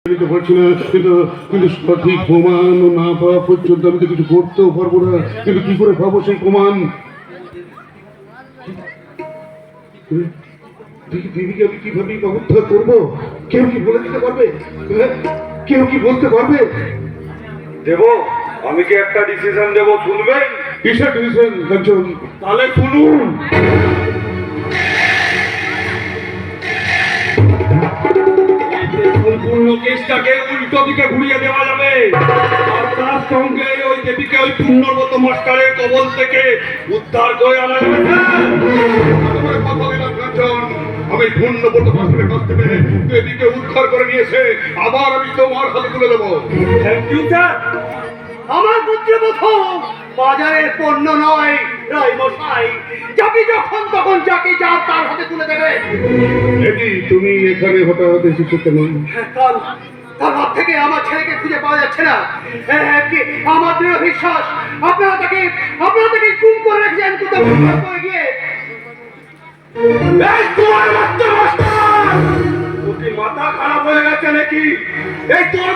তো পারছি না, কিন্তু সঠিক প্রমাণ না পাওয়া পর্যন্ত আমি তো কিছু করতেও পারবো না। কিন্তু কি করে পাবো সেই প্রমাণ? দিদিকে আমি কিভাবে উদ্ধার করবো? কেউ কি বলে দিতে পারবে? কেউ কি বলতে পারবে? দেবো, আমি কি একটা ডিসিশন দেবো, শুনবেন? কিসের ডিসিশন কাঞ্চন? তাহলে শুনুন। সম্পূর্ণ কেসটাকে উল্টো দিকে ঘুরিয়ে দেওয়া যাবে, আর তার সঙ্গে ওই দেবীকে ওই পুণ্যব্রত মাস্টারের কবল থেকে উদ্ধার করে আনা যাবে। কথা দিলাম কাঞ্চন, আমি পুণ্যব্রত মাস্টারের কাছ থেকে দেবীকে উদ্ধার করে নিয়েছে, আবার আমি তোমার হাতে তুলে দেবো। Thank you sir. আমার পুত্রবধূ বাজারের পণ্য নয়, রায় মশাই। যাকে যখন তখন যাকে যা তার হাতে তুলে দেবে। এটি তুমি এখানে হঠাৎ এসেছো কেন? কাল কাল রাত থেকে আমার ছেলেকে খুঁজে পাওয়া যাচ্ছে না। আমার দৃঢ় বিশ্বাস আপনারা তাকে গুম করে রেখেছেন কোথাও করে গিয়ে। এই তোমার বাচ্চা মাস্টার, তোর কি মাথা খারাপ হয়ে গেছে নাকি? এই তোর